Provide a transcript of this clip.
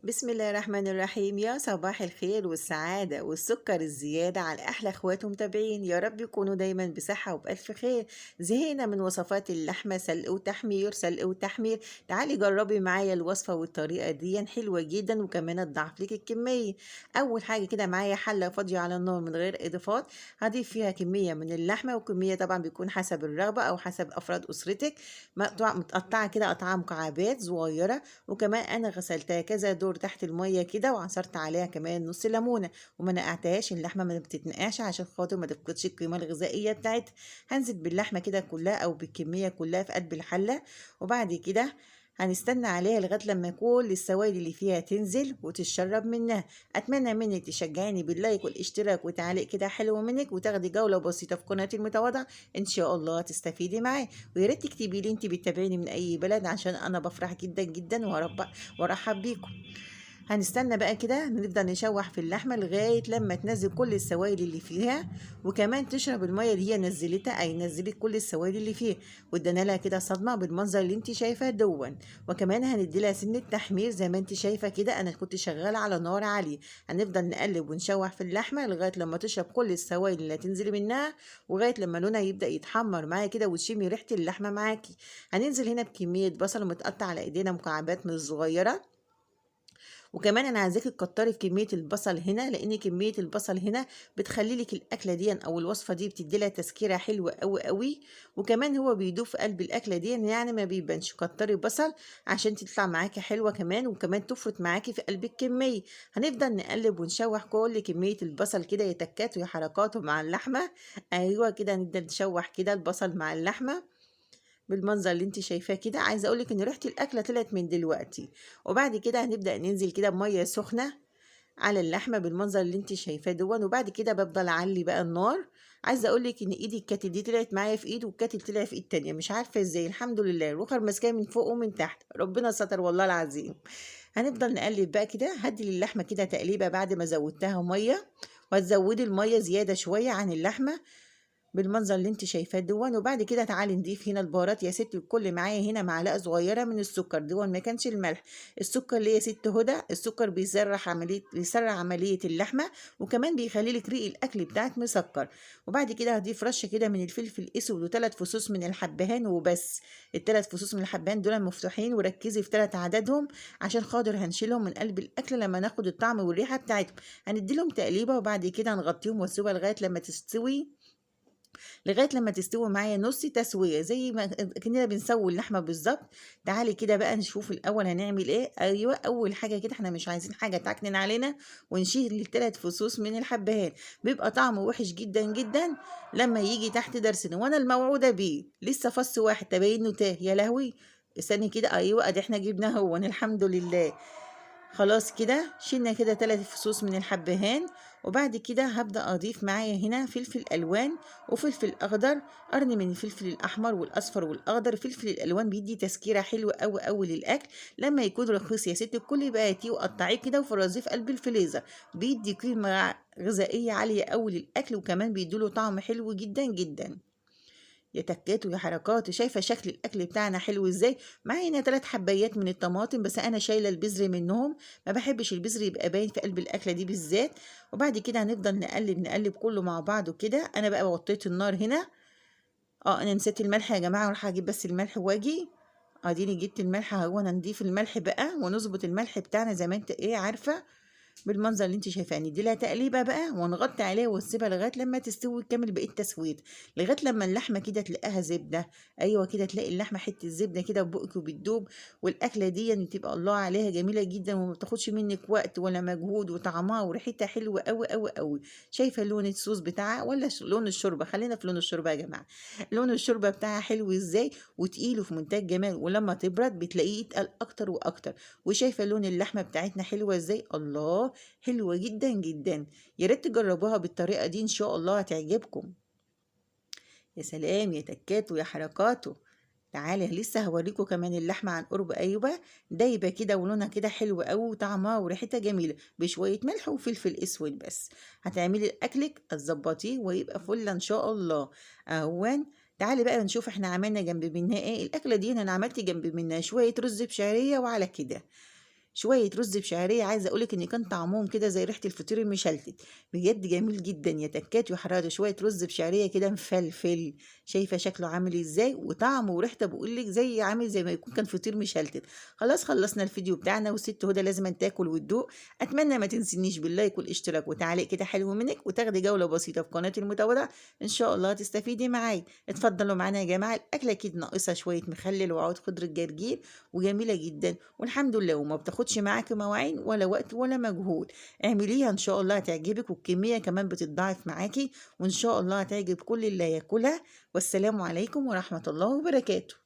بسم الله الرحمن الرحيم. يا صباح الخير والسعادة والسكر الزيادة على أحلى أخوات ومتابعين، يا رب يكونوا دايما بصحة وبألف خير. زهقنا من وصفات اللحمة سلق وتحمير سلق وتحمير. تعالي جربي معايا الوصفة والطريقة دي حلوة جدا وكمان تضاعف لك الكمية. أول حاجة كده معايا حلة فاضية على النار من غير إضافات، هضيف فيها كمية من اللحمة، وكمية طبعا بيكون حسب الرغبة أو حسب أفراد أسرتك. متقطعة كده قطعة مكعبات صغيرة، وكمان انا غسلتها كذا دور تحت الميه كده، وعصرت عليها كمان نص ليمونه وما نقعتهاش. اللحمه ما بتتنقعش عشان خاطر ما تفقدش القيمه الغذائيه بتاعتها. هنزل باللحمه كده كلها او بالكميه كلها في قلب الحله، وبعد كده هنستنى عليها لغايه لما كل السوائل اللي فيها تنزل وتتشرب منها. اتمنى منك تشجعيني باللايك والاشتراك وتعليق كده حلو منك، وتاخدي جوله بسيطه في قناتي المتواضعه، ان شاء الله تستفيدي معايا. ويا ريت تكتبي لي انت بتتابعيني من اي بلد عشان انا بفرح جدا جدا وارحب بيكم. هنستنى بقى كده نفضل نشوح في اللحمة لغاية لما تنزل كل السوائل اللي فيها، وكمان تشرب المية اللي هي نزلتها، اي نزلت كل السوائل اللي فيها، وادانا لها كده صدمة بالمنظر اللي انت شايفاه دون. وكمان هندي لها سنة تحمير زي ما انت شايفة كده، انا كنت شغالة على نار عالية. هنفضل نقلب ونشوح في اللحمة لغاية لما تشرب كل السوائل اللي هتنزل منها، ولغاية لما لونها يبدأ يتحمر معايا كده وتشمي ريحة اللحمة معاكي. هننزل هنا بكمية بصل متقطع على ايدينا مكعبات من الصغيرة. وكمان انا عايزاكي تكتري في كميه البصل هنا، لان كميه البصل هنا بتخلي لك الاكله دي او الوصفه دي بتدي لها تسكيره حلوه قوي قوي. وكمان هو بيدوب في قلب الاكله دي، يعني ما بيبانش. كتري بصل عشان تطلع معاكي حلوه كمان، وكمان تفرط معاكي في قلب الكميه. هنفضل نقلب ونشوح كل كميه البصل كده، يتكات وحركاته مع اللحمه. ايوه كده نفضل نشوح كده البصل مع اللحمه بالمنظر اللي انت شايفاه كده. عايزه اقولك ان ريحه الاكله طلعت من دلوقتي. وبعد كده هنبدا ننزل كده بميه سخنه على اللحمه بالمنظر اللي انت شايفاه دون، وبعد كده بفضل اعلي بقى النار. عايزه اقولك ان ايدي الكاتل دي طلعت معايا في ايد، والكاتل طلع في ايد تانية، مش عارفه ازاي. الحمد لله الرخر ماسكاه من فوق ومن تحت، ربنا ستر والله العظيم. هنفضل نقلب بقى كده. هدي للحمه كده تقليبه بعد ما زودتها ميه، وهتزودي الميه زياده شويه عن اللحمه بالمنظر اللي انت شايفاه دون. وبعد كده تعالي نضيف هنا البهارات يا ست الكل. معايا هنا معلقه صغيره من السكر دون، ما كانش الملح. السكر اللي يا ست هدى، السكر بيسرع عمليه اللحمه، وكمان بيخلي لك ريق الاكل بتاعك مسكر. وبعد كده هضيف رشه كده من الفلفل الاسود وثلاث فصوص من الحبهان وبس. الثلاث فصوص من الحبهان دول مفتوحين، وركزي في ثلاث عددهم عشان خاطر هنشيلهم من قلب الاكل لما ناخد الطعم والريحه بتاعتهم. هنديلهم تقليبه، وبعد كده هنغطيهم واسيبها لغايه لما تستوي، لغايه لما تستوي معايا نص تسويه زي ما كنا بنسوي اللحمه بالظبط. تعالي كده بقى نشوف الاول هنعمل ايه. ايوه اول حاجه كده احنا مش عايزين حاجه تعكنن علينا، ونشيل الثلاث فصوص من الحبهان. بيبقى طعمه وحش جدا جدا لما يجي تحت درسنا، وانا الموعوده بيه. لسه فص واحد تبينه تاه يا لهوي. استني كده، ايوه ادي احنا جبناه هو الحمد لله. خلاص كده شلنا كده 3 فصوص من الحبهان. وبعد كده هبدأ أضيف معايا هنا فلفل ألوان وفلفل أخضر. قرن من الفلفل الأحمر والأصفر والأخضر. فلفل الألوان بيدي تسكيرة حلوة أوي أوي للأكل. لما يكون رخيص يا ست الكل يبقى هاتيه وقطعيه كده وفرزيه في قلب الفريزر. بيدي قيمة غذائية عالية أوي للأكل، وكمان بيديله طعم حلو جدا جدا. يا تكات ويا حركات. شايفه شكل الاكل بتاعنا حلو ازاي؟ معانا 3 حبايات من الطماطم، بس انا شايله البذر منهم، ما بحبش البذر يبقى باين في قلب الاكله دي بالذات. وبعد كده هنفضل نقلب نقلب كله مع بعضه كده. انا بقى وطيت النار هنا. انا نسيت الملح يا جماعه، اروح اجيب بس الملح واجي. اديني جبت الملح اهو. انا نضيف الملح بقى ونظبط الملح بتاعنا زي ما انت ايه عارفه بالمنظر اللي انت شايفاه. ندي لها تقليبه بقى ونغطي عليها ونسيبها لغايه لما تستوي كامل بقيه التسويت، لغايه لما اللحمه كده تلاقيها زبده. ايوه كده تلاقي اللحمه حته زبده كده في بقك وبتدوب. والاكله دي يعني تبقى الله عليها جميله جدا، وما بتاخدش منك وقت ولا مجهود، وطعمها وريحتها حلوه قوي قوي قوي. شايفه لون الصوص بتاعها ولا لون الشوربه؟ خلينا في لون الشوربه يا جماعه. لون الشوربه بتاعها حلو ازاي، وتقيل وفي منتهى الجمال، ولما تبرد بتلاقيه يتقل اكتر واكتر. وشايفه لون اللحمه بتاعتنا حلوه ازاي، الله، حلوة جدا جدا. يا ريت تجربوها بالطريقة دي، ان شاء الله هتعجبكم. يا سلام يا تكاتو يا حركاتو. تعالى لسه هوريكم كمان اللحمة عن قرب. أيوة دايبة كده ولونها كده حلو قوي، وطعمها وريحتها جميلة بشوية ملح وفلفل أسود بس. هتعملي أكلك هتظبطيه ويبقى فل إن شاء الله. أهون. تعالي بقى نشوف احنا عملنا جنب منها ايه. الأكلة دي أنا عملت جنب منها شوية رز بشعرية وعلى كده. شوية رز بشعرية، عايزة أقول لِك إن كان طعمهم كده زي ريحة الفطير المشلتت، بجد جميل جدًا يا تكات وحلاوة، شوية رز بشعرية كده مفلفل، شايفة شكله عامل إزاي، وطعمه وريحته باقول لِك زي عامل زي ما يكون كان فطير مشلتت. خلاص خلصنا الفيديو بتاعنا، والست هدى لازمًا تاكل وتدوق. أتمنى ما تنسينيش باللايك والاشتراك وتعليق كده حلو منِّك، وتاخدي جولة بسيطة في قناتي المتواضعة، إن شاء الله تستفيدي معايا. اتفضلوا معانا يا جماعة، الأكلة أكيد ناقصها شوية مخلل وعود خضرة جرجير وجميلة جدًا، والحمد لله وما بتاخدش معاكِ مواعين ولا وقت ولا مجهود. اعمليها إن شاء الله هتعجبِك، والكمية كمان بتتضاعف معاكِ، وإن شاء الله هتعجب كل اللي هياكلها. والسلام عليكم ورحمة الله وبركاته.